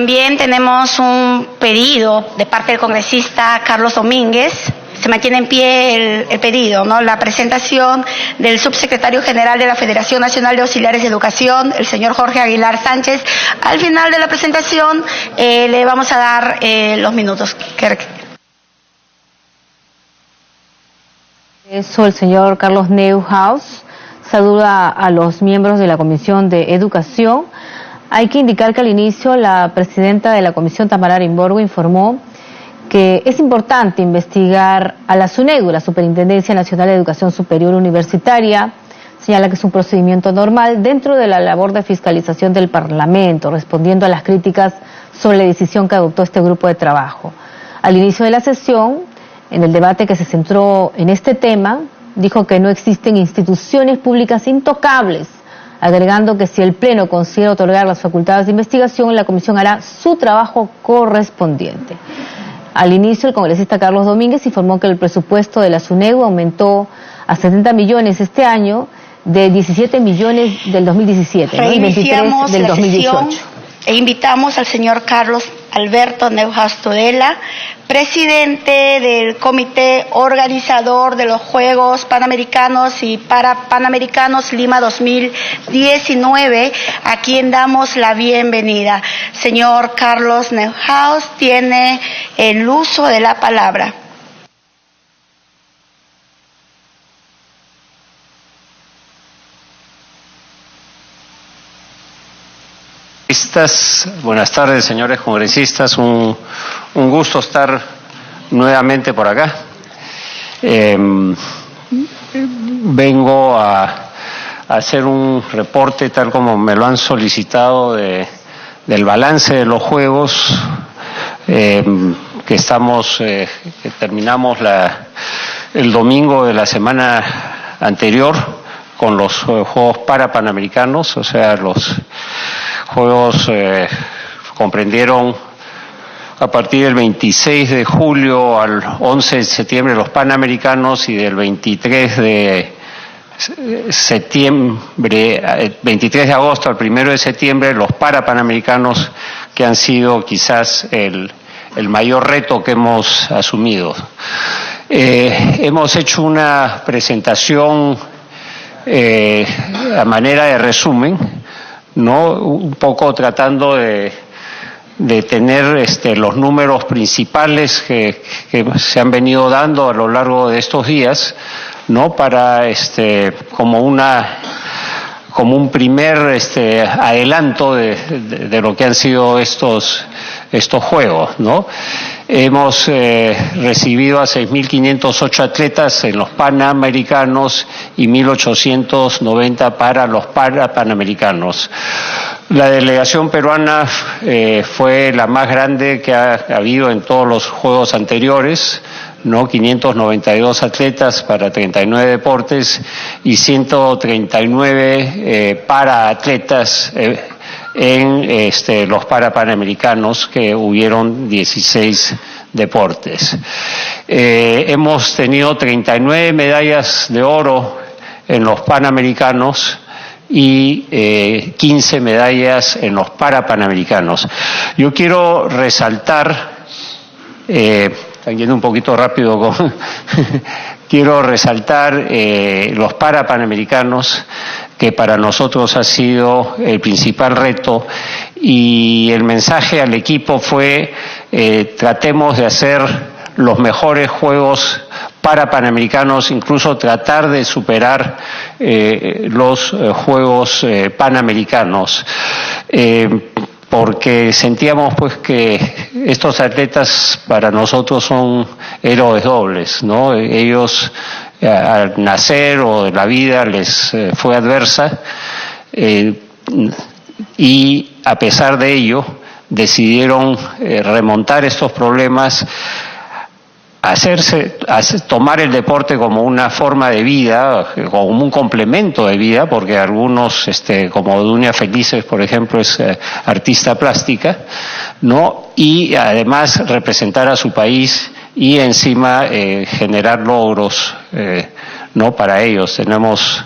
También tenemos un pedido de parte del congresista Carlos Domínguez. Se mantiene en pie el pedido, ¿no? La presentación del subsecretario general de la Federación Nacional de Auxiliares de Educación, el señor Jorge Aguilar Sánchez. Al final de la presentación le vamos a dar los minutos que requiere. Eso, el señor Carlos Neuhaus saluda a los miembros de la Comisión de Educación. Hay que indicar que al inicio la presidenta de la Comisión, Tamara Arimborgo, informó que es importante investigar a la SUNEDU, la Superintendencia Nacional de Educación Superior Universitaria. Señala que es un procedimiento normal dentro de la labor de fiscalización del Parlamento, respondiendo a las críticas sobre la decisión que adoptó este grupo de trabajo. Al inicio de la sesión, en el debate que se centró en este tema, dijo que no existen instituciones públicas intocables, agregando que si el Pleno considera otorgar las facultades de investigación, la Comisión hará su trabajo correspondiente. Al inicio, el congresista Carlos Domínguez informó que el presupuesto de la SUNEDU aumentó a 70 millones este año, de 17 millones del 2017, ¿no? Y 23 del 2018. E invitamos al señor Carlos Alberto Neuhaus Tudela, presidente del comité organizador de los Juegos Panamericanos y Parapanamericanos Lima 2019, a quien damos la bienvenida. Señor Carlos Neuhaus, tiene el uso de la palabra. Buenas tardes, señores congresistas. Un gusto estar nuevamente por acá. Vengo a hacer un reporte, tal como me lo han solicitado, del balance de los Juegos que terminamos el domingo de la semana anterior con los Juegos Parapanamericanos, o sea, los Juegos comprendieron a partir del 26 de julio al 11 de septiembre los Panamericanos y del 23 de agosto al 1 de septiembre los Parapanamericanos, que han sido quizás el mayor reto que hemos asumido. Hemos hecho una presentación a manera de resumen, ¿no? Un poco tratando de tener los números principales que se han venido dando a lo largo de estos días, ¿no? Para como un primer adelanto de lo que han sido estos Juegos, ¿no? Hemos recibido a 6.508 atletas en los Panamericanos y 1.890 para los Parapanamericanos. La delegación peruana fue la más grande que ha habido en todos los Juegos anteriores, ¿no? 592 atletas para 39 deportes y 139 paraatletas en los Parapanamericanos, que hubieron 16 deportes. Hemos tenido 39 medallas de oro en los Panamericanos y 15 medallas en los Parapanamericanos. Yo quiero resaltar, están yendo un poquito rápido quiero resaltar los Parapanamericanos, que para nosotros ha sido el principal reto, y el mensaje al equipo fue tratemos de hacer los mejores Juegos Parapanamericanos, incluso tratar de superar los Juegos Panamericanos, porque sentíamos pues que estos atletas para nosotros son héroes dobles, ¿no? Ellos al nacer o de la vida les fue adversa y a pesar de ello decidieron remontar estos problemas, tomar el deporte como una forma de vida, como un complemento de vida, porque algunos, como Dunia Felices, por ejemplo, es artista plástica, ¿no? Y además representar a su país y encima generar logros, ¿no? Para ellos. Tenemos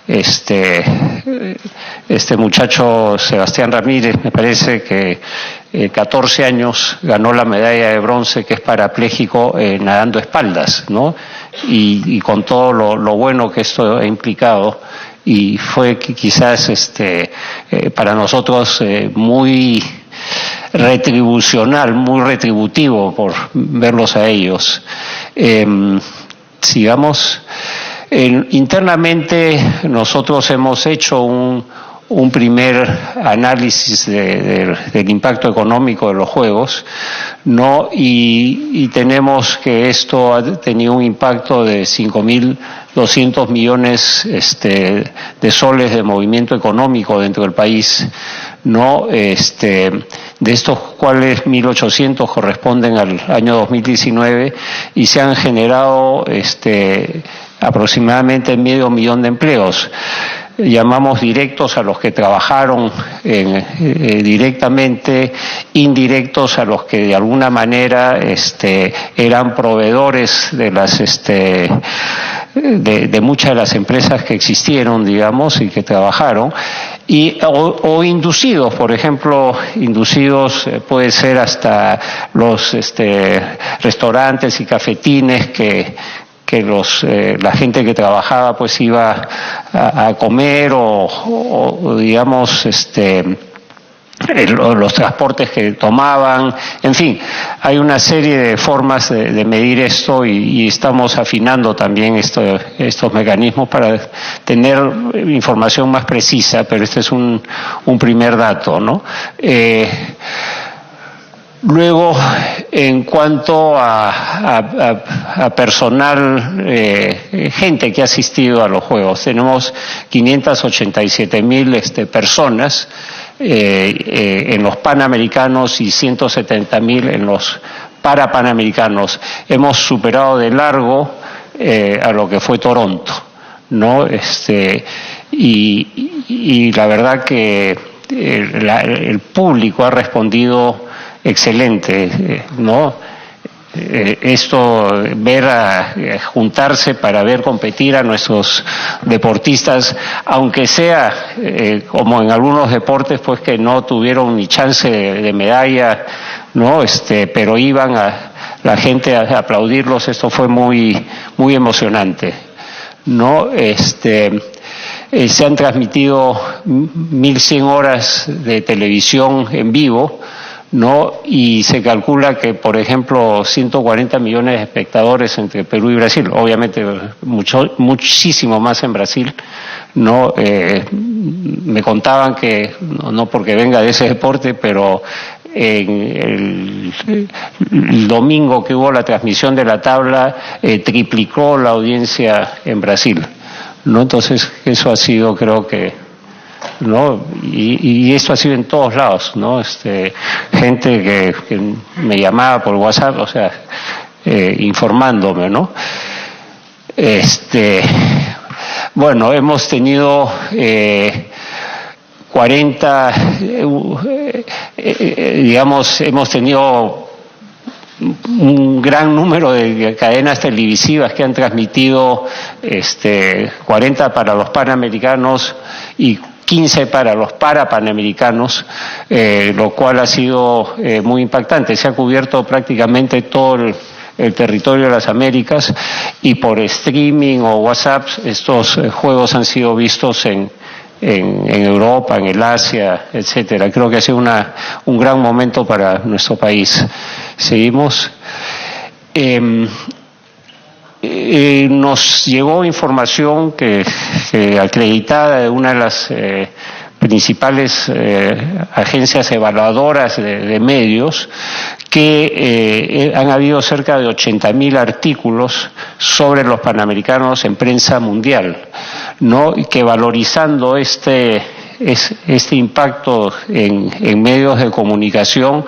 este muchacho Sebastián Ramírez, me parece que 14 años ganó la medalla de bronce, que es parapléjico nadando espaldas, ¿no? Y con todo lo bueno que esto ha implicado, y fue quizás para nosotros muy retribucional, muy retributivo por verlos a ellos. Sigamos. Internamente nosotros hemos hecho un primer análisis del impacto económico de los Juegos, ¿no? Y tenemos que esto ha tenido un impacto de 5.200 millones de soles de movimiento económico dentro del país, ¿no? De estos cuales 1.800 corresponden al año 2019, y se han generado aproximadamente 500.000 de empleos. Llamamos directos a los que trabajaron directamente, indirectos a los que de alguna manera eran proveedores de las de muchas de las empresas que existieron, digamos, y que trabajaron, o inducidos, por ejemplo, inducidos puede ser hasta los restaurantes y cafetines que la gente que trabajaba pues iba a comer, o digamos los transportes que tomaban. En fin, hay una serie de formas de medir esto, y estamos afinando también estos mecanismos para tener información más precisa, pero este es un primer dato, ¿no? Luego, en cuanto a personal, gente que ha asistido a los Juegos, tenemos 587.000 personas en los Panamericanos y 170.000 en los Parapanamericanos. Hemos superado de largo a lo que fue Toronto, ¿no? Y la verdad que el público ha respondido excelente, ¿no? Esto, juntarse para ver competir a nuestros deportistas, aunque sea como en algunos deportes pues que no tuvieron ni chance de medalla, ¿no? Pero iban la gente a aplaudirlos. Esto fue muy emocionante, ¿no? Se han transmitido 1.100 horas de televisión en vivo, ¿no? Y se calcula que, por ejemplo, 140 millones de espectadores entre Perú y Brasil, obviamente muchísimo más en Brasil, ¿no? Me contaban que, no porque venga de ese deporte, pero en el domingo que hubo la transmisión de la tabla, triplicó la audiencia en Brasil, ¿no? Entonces, eso ha sido, creo que, ¿no? Y esto ha sido en todos lados, ¿no? Gente que me llamaba por WhatsApp, o sea, informándome, ¿no? Bueno, hemos tenido digamos, hemos tenido un gran número de cadenas televisivas que han transmitido 40 para los Panamericanos y 15 para los Parapanamericanos, lo cual ha sido muy impactante. Se ha cubierto prácticamente todo el territorio de las Américas, y por streaming o WhatsApp estos juegos han sido vistos en Europa, en el Asia, etcétera. Creo que ha sido un gran momento para nuestro país. Seguimos. Nos llegó información que acreditada de una de las principales agencias evaluadoras de medios, que han habido cerca de 80.000 artículos sobre los Panamericanos en prensa mundial, ¿no? Y que, valorizando este impacto en medios de comunicación,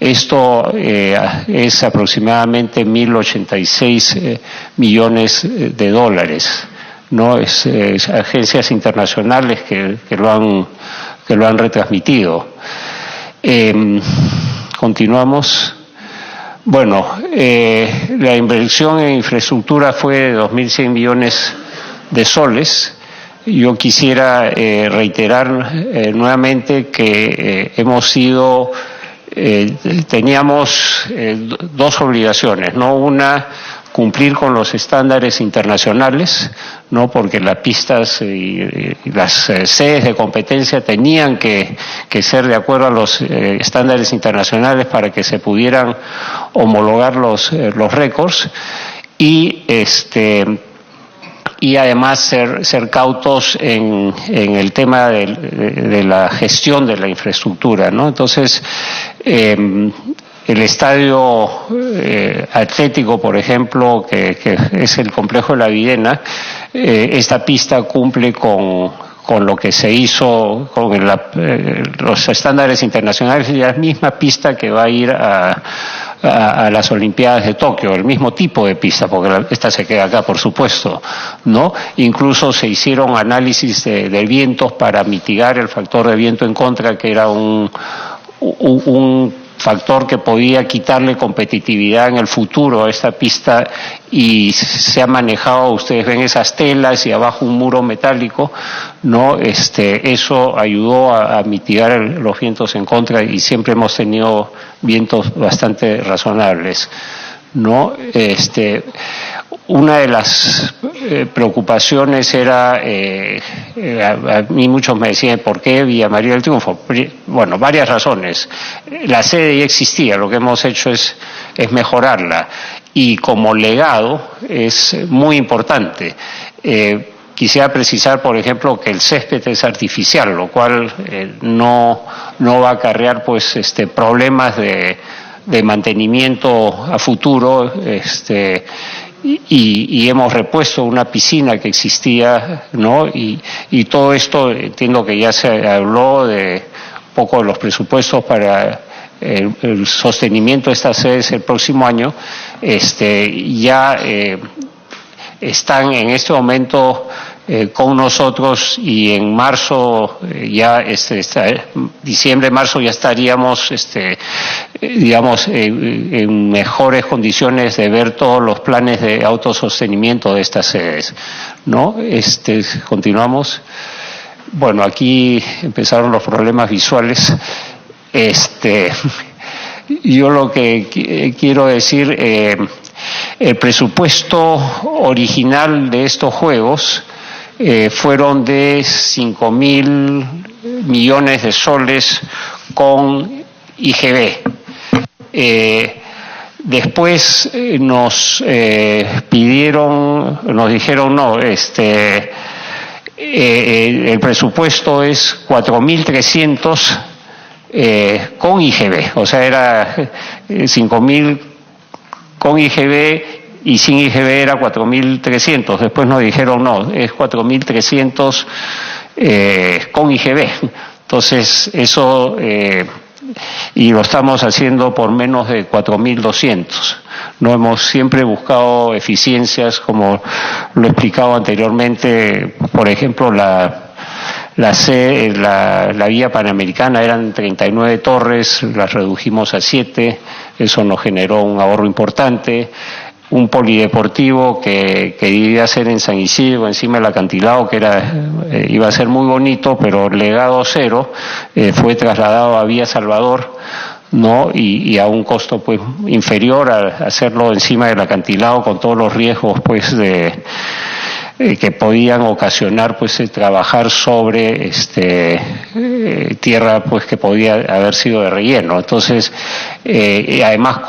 esto es aproximadamente 1.086 millones de dólares, ¿no? Es agencias internacionales que lo han retransmitido. Continuamos. Bueno, la inversión en infraestructura fue de 2.100 millones de soles. yo quisiera reiterar nuevamente que teníamos dos obligaciones, ¿no? Una, cumplir con los estándares internacionales, ¿no? Porque las pistas y las sedes de competencia tenían que ser de acuerdo a los estándares internacionales para que se pudieran homologar los récords y además ser cautos en el tema de la gestión de la infraestructura, ¿no? Entonces, el estadio atlético, por ejemplo, que es el complejo de La Videna, esta pista cumple con lo que se hizo con los estándares internacionales y la misma pista que va a ir a las Olimpiadas de Tokio, el mismo tipo de pista, porque esta se queda acá, por supuesto, ¿no? Incluso se hicieron análisis de vientos para mitigar el factor de viento en contra, que era un factor que podía quitarle competitividad en el futuro a esta pista, y se ha manejado, ustedes ven esas telas y abajo un muro metálico, ¿no? Eso ayudó a mitigar los vientos en contra y siempre hemos tenido vientos bastante razonables, ¿no? Una de las preocupaciones era, a mí muchos me decían, ¿por qué Villa María del Triunfo? Bueno, varias razones. La sede ya existía, lo que hemos hecho es mejorarla, y como legado es muy importante. Quisiera precisar, por ejemplo, que el césped es artificial, lo cual no va a acarrear pues problemas de mantenimiento a futuro, y hemos repuesto una piscina que existía, ¿no? Y todo esto, entiendo que ya se habló de un poco de los presupuestos para el sostenimiento de estas sedes el próximo año, ya están en este momento con nosotros, y en marzo, diciembre, marzo, ya estaríamos, digamos, en mejores condiciones de ver todos los planes de autosostenimiento de estas sedes, ¿no? Continuamos. Bueno, aquí empezaron los problemas visuales. Yo lo que quiero decir, el presupuesto original de estos juegos fueron de 5.000 millones de soles con IGB. Después nos dijeron no, el presupuesto es 4.300 con IGB, o sea, era 5.000 con IGB, y sin IGB era 4.300. Después nos dijeron no, es 4.300 con IGB. Entonces eso, y lo estamos haciendo por menos de 4.200. No hemos siempre buscado eficiencias, como lo he explicado anteriormente. Por ejemplo, la vía panamericana eran 39 torres, las redujimos a 7, eso nos generó un ahorro importante. Un polideportivo que iba a ser en San Isidro, encima del acantilado, que iba a ser muy bonito, pero legado cero, fue trasladado a Vía Salvador, ¿no? Y a un costo pues inferior a hacerlo encima del acantilado, con todos los riesgos pues que podían ocasionar pues trabajar sobre tierra pues que podía haber sido de relleno. Entonces, además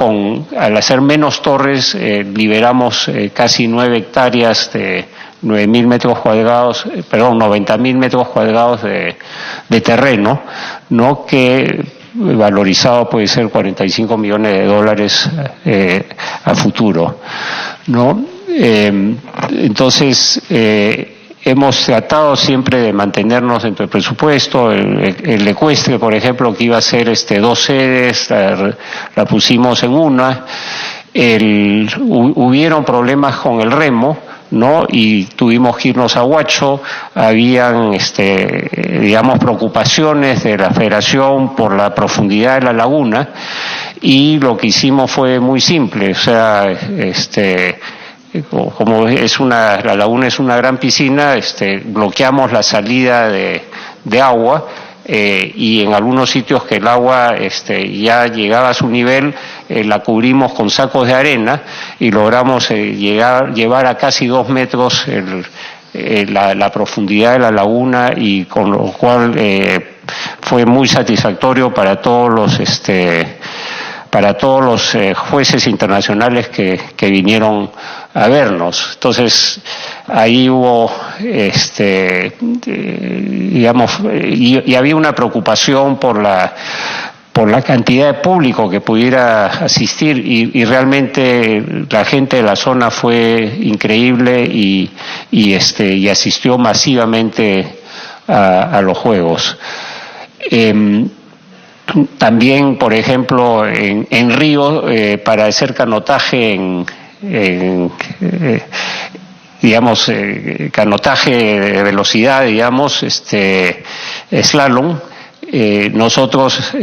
al hacer menos torres, liberamos casi 9 hectáreas de 90.000 metros cuadrados, 90.000 metros cuadrados de terreno, ¿no? Que valorizado puede ser $45 millones a futuro, ¿no? Entonces, hemos tratado siempre de mantenernos dentro del presupuesto. El ecuestre, por ejemplo, que iba a ser 2 sedes, la pusimos en una. Hubieron problemas con el remo, ¿no? Y tuvimos que irnos a Huacho. Habían, digamos, preocupaciones de la Federación por la profundidad de la laguna, y lo que hicimos fue muy simple, o sea, como la laguna es una gran piscina, bloqueamos la salida de agua, y en algunos sitios que el agua ya llegaba a su nivel, la cubrimos con sacos de arena y logramos llevar a casi 2 metros la profundidad de la laguna, y con lo cual fue muy satisfactorio para todos los jueces internacionales que vinieron a vernos. Entonces ahí hubo digamos, y había una preocupación por la cantidad de público que pudiera asistir, y realmente la gente de la zona fue increíble y asistió masivamente a los Juegos. También, por ejemplo, en Río, para hacer canotaje digamos, canotaje de velocidad, digamos, slalom, nosotros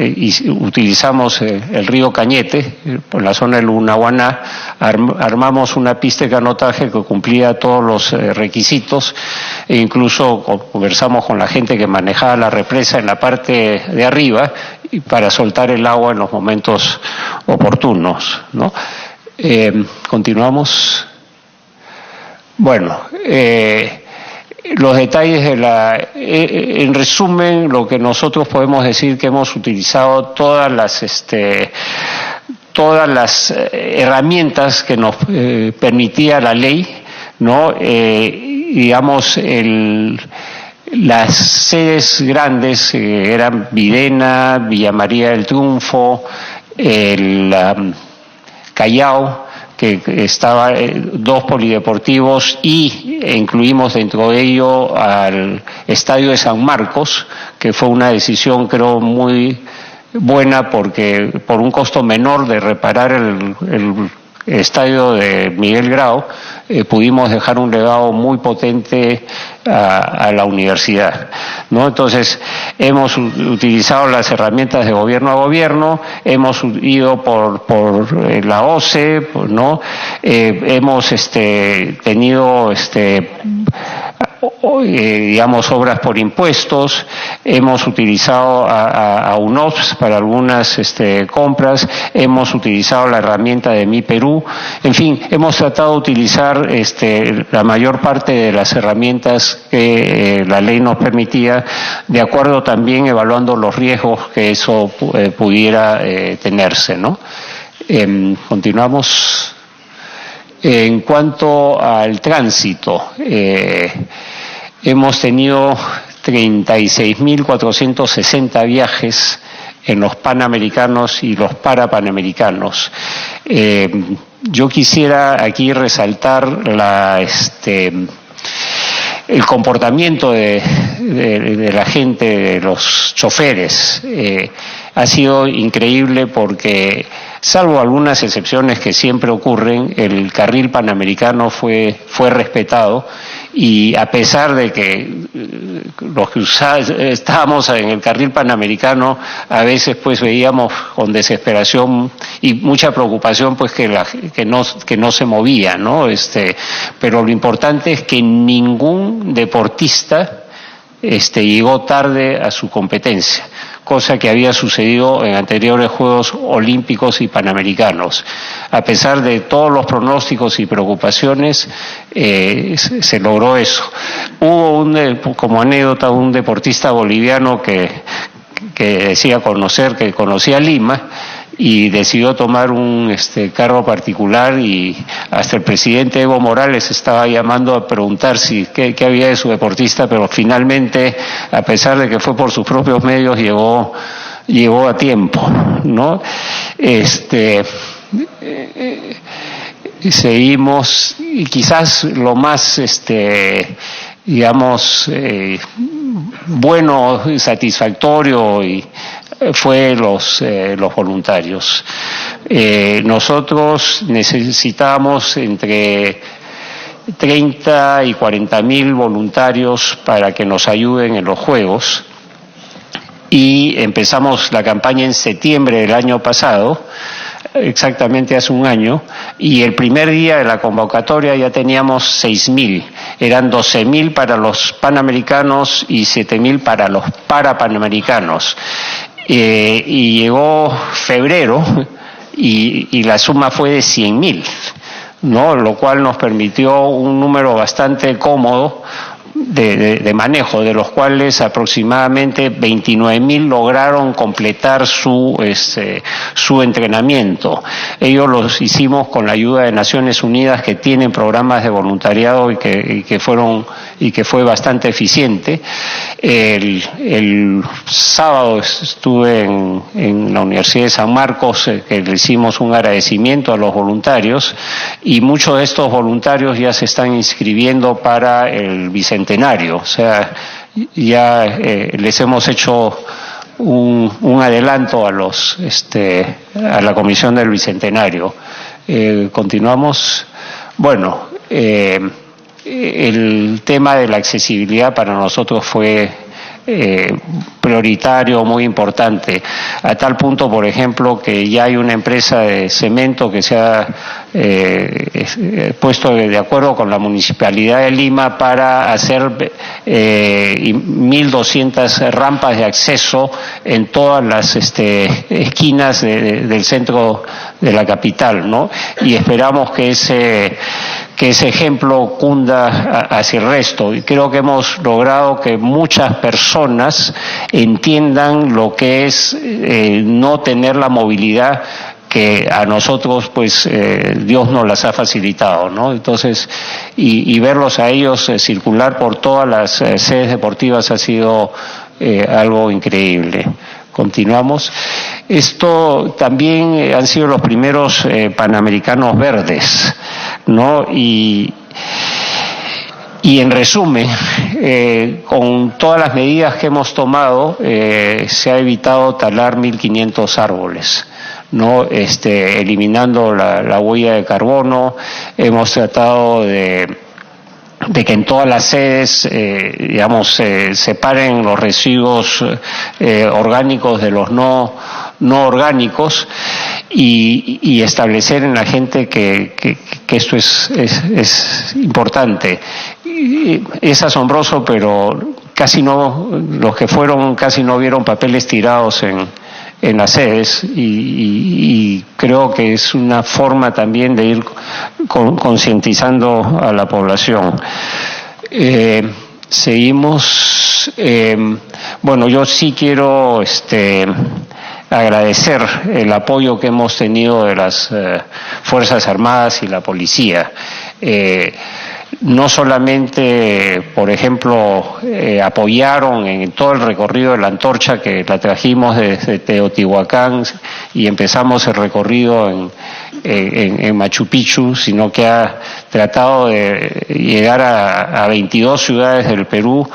utilizamos el río Cañete, por la zona del Lunahuaná, armamos una pista de canotaje que cumplía todos los requisitos, e incluso conversamos con la gente que manejaba la represa en la parte de arriba, y para soltar el agua en los momentos oportunos, ¿no? Continuamos. Bueno, los detalles en resumen, lo que nosotros podemos decir, que hemos utilizado todas las herramientas que nos permitía la ley, ¿no? Digamos, las sedes grandes eran Videna, Villa María del Triunfo, Callao, que estaba 2 polideportivos, e incluimos dentro de ello al Estadio de San Marcos, que fue una decisión, creo, muy buena, porque por un costo menor de reparar el estadio de Miguel Grau, pudimos dejar un legado muy potente a la universidad, ¿no? Entonces, hemos utilizado las herramientas de gobierno a gobierno, hemos ido por la OCE, ¿no? Hemos tenido digamos, obras por impuestos, hemos utilizado a UNOPS para algunas compras, hemos utilizado la herramienta de Mi Perú, en fin, hemos tratado de utilizar la mayor parte de las herramientas que la ley nos permitía, de acuerdo también evaluando los riesgos que eso pudiera tenerse, ¿no? Continuamos. En cuanto al tránsito, hemos tenido 36.460 viajes en los Panamericanos y los Parapanamericanos. Yo quisiera aquí resaltar el comportamiento de la gente, de los choferes. Ha sido increíble porque, salvo algunas excepciones que siempre ocurren, el carril panamericano fue respetado, y a pesar de que los que estábamos en el carril panamericano a veces pues veíamos con desesperación y mucha preocupación pues que no se movía, ¿no? Pero lo importante es que ningún deportista llegó tarde a su competencia, cosa que había sucedido en anteriores Juegos Olímpicos y Panamericanos. A pesar de todos los pronósticos y preocupaciones, se logró eso. Hubo como anécdota, un deportista boliviano que decía que conocía Lima, y decidió tomar un carro particular, y hasta el presidente Evo Morales estaba llamando a preguntar qué había de su deportista, pero finalmente, a pesar de que fue por sus propios medios, llegó a tiempo, ¿no? Seguimos, y quizás lo más digamos bueno, satisfactorio fue los voluntarios. Nosotros necesitamos entre 30 y 40.000 voluntarios para que nos ayuden en los Juegos, y empezamos la campaña en septiembre del año pasado. exactamente hace un año, y el primer día de la convocatoria ya teníamos 6.000. Eran 12.000 para los panamericanos y 7.000 para los parapanamericanos. Y llegó febrero y la suma fue de 100.000, ¿no? Lo cual nos permitió un número bastante cómodo de manejo, de los cuales aproximadamente 29.000 lograron completar su entrenamiento. Ellos los hicimos con la ayuda de Naciones Unidas, que tienen programas de voluntariado y que fue bastante eficiente. El sábado estuve en la Universidad de San Marcos, que le hicimos un agradecimiento a los voluntarios, y muchos de estos voluntarios ya se están inscribiendo para el Bicentenario. O sea, ya les hemos hecho un adelanto a la Comisión del Bicentenario. Continuamos. Bueno, el tema de la accesibilidad para nosotros fue prioritario, muy importante, a tal punto, por ejemplo, que ya hay una empresa de cemento que se ha puesto de acuerdo con la Municipalidad de Lima para hacer 1.200 rampas de acceso en todas las esquinas del centro de la capital, ¿no? Y esperamos que ese ejemplo cunda hacia el resto. Y creo que hemos logrado que muchas personas entiendan lo que es no tener la movilidad que a nosotros, pues, Dios nos las ha facilitado, ¿no? Entonces, y verlos a ellos circular por todas las sedes deportivas ha sido algo increíble. Continuamos. Esto también han sido los primeros Panamericanos verdes, ¿no? Y en resumen, con todas las medidas que hemos tomado, se ha evitado talar 1.500 árboles, ¿no? Eliminando la huella de carbono. Hemos tratado de que en todas las sedes, se separen los residuos orgánicos de los no orgánicos, y establecer en la gente que esto es importante. Es asombroso, pero los que fueron casi no vieron papeles tirados en las sedes, y creo que es una forma también de ir concientizando a la población. Seguimos. Bueno, yo sí quiero agradecer el apoyo que hemos tenido de las Fuerzas Armadas y la policía. No solamente, por ejemplo, apoyaron en todo el recorrido de la antorcha, que la trajimos desde Teotihuacán y empezamos el recorrido en Machu Picchu, sino que ha tratado de llegar a 22 ciudades del Perú.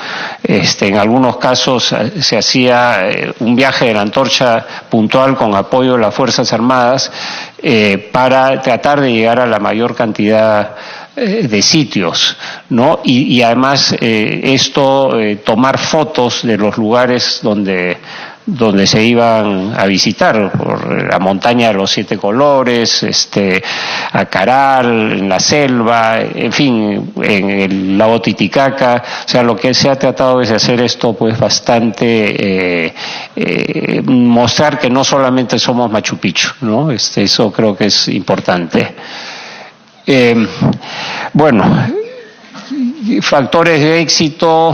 En algunos casos se hacía un viaje de la antorcha puntual con apoyo de las Fuerzas Armadas para tratar de llegar a la mayor cantidad de sitios, ¿no? Y además tomar fotos de los lugares donde se iban a visitar, por la montaña de los 7 colores, Acaral, en la selva, en fin, en el lago Titicaca. O sea, lo que se ha tratado es de hacer esto, pues, bastante, mostrar que no solamente somos Machu Picchu, ¿no? Eso creo que es importante. Bueno, factores de éxito,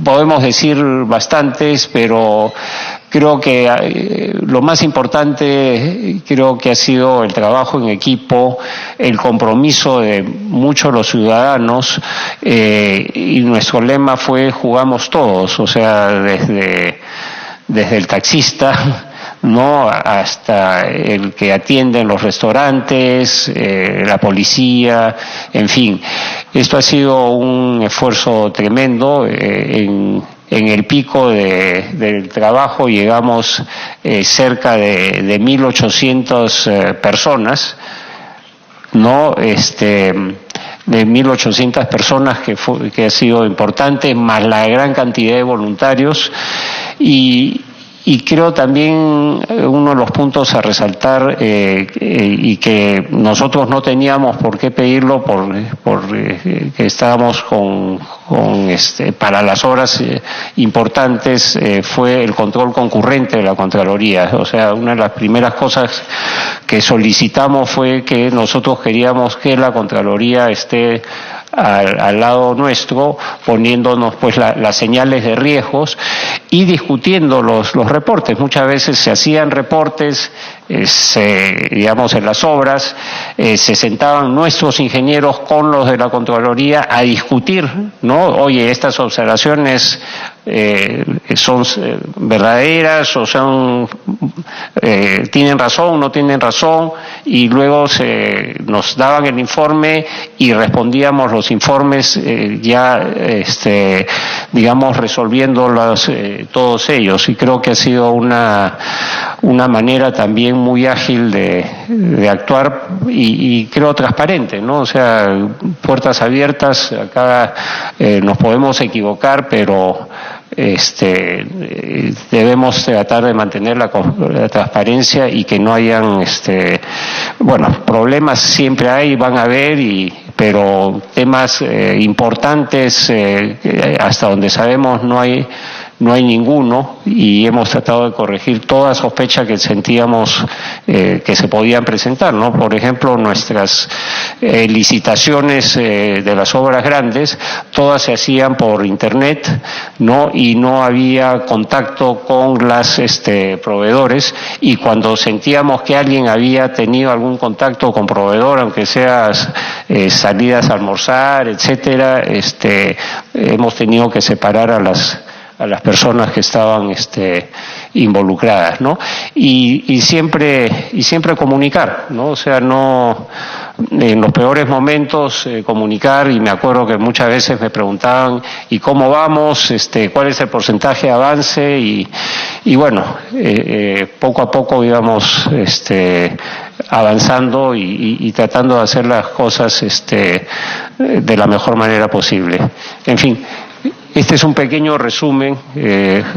podemos decir bastantes, pero creo que lo más importante creo que ha sido el trabajo en equipo, el compromiso de muchos de los ciudadanos, y nuestro lema fue "jugamos todos", o sea, desde el taxista, ¿no?, hasta el que atiende en los restaurantes, la policía, en fin. Esto ha sido un esfuerzo tremendo. En el pico del trabajo llegamos cerca de 1.800 personas, ¿no? De 1.800 personas, que ha sido importante, más la gran cantidad de voluntarios, y Y creo también uno de los puntos a resaltar y que nosotros no teníamos por qué pedirlo que estábamos para las obras importantes fue el control concurrente de la Contraloría. O sea, una de las primeras cosas que solicitamos fue que nosotros queríamos que la Contraloría esté al lado nuestro, poniéndonos pues las señales de riesgos y discutiendo los reportes. Muchas veces se hacían reportes, digamos en las obras, se sentaban nuestros ingenieros con los de la Contraloría a discutir, ¿no? Oye, estas observaciones son verdaderas o tienen razón, no tienen razón, y luego nos daban el informe y respondíamos los informes digamos resolviendo todos ellos, y creo que ha sido una manera también muy ágil de actuar y creo transparente, ¿no? O sea, puertas abiertas, acá nos podemos equivocar, pero debemos tratar de mantener la transparencia y que no hayan problemas siempre hay, van a haber, pero temas importantes hasta donde sabemos no hay ninguno, y hemos tratado de corregir toda sospecha que sentíamos que se podían presentar, ¿no? Por ejemplo, nuestras licitaciones de las obras grandes, todas se hacían por internet, ¿no? Y no había contacto con las proveedores, y cuando sentíamos que alguien había tenido algún contacto con proveedor, aunque sea salidas a almorzar, etcétera, hemos tenido que separar a las personas que estaban involucradas, ¿no? Y siempre comunicar, ¿no? O sea, no en los peores momentos comunicar, y me acuerdo que muchas veces me preguntaban ¿y cómo vamos? ¿Cuál es el porcentaje de avance? Y bueno, poco a poco íbamos avanzando y tratando de hacer las cosas de la mejor manera posible. En fin, este es un pequeño resumen,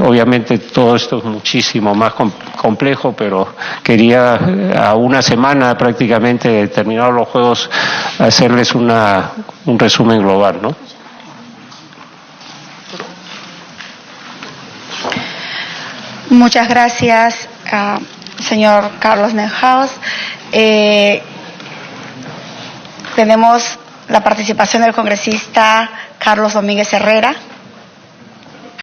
obviamente todo esto es muchísimo más complejo, pero quería a una semana prácticamente de terminar los Juegos hacerles un resumen global, ¿no? Muchas gracias, señor Carlos Neuhaus. Tenemos la participación del congresista Carlos Domínguez Herrera.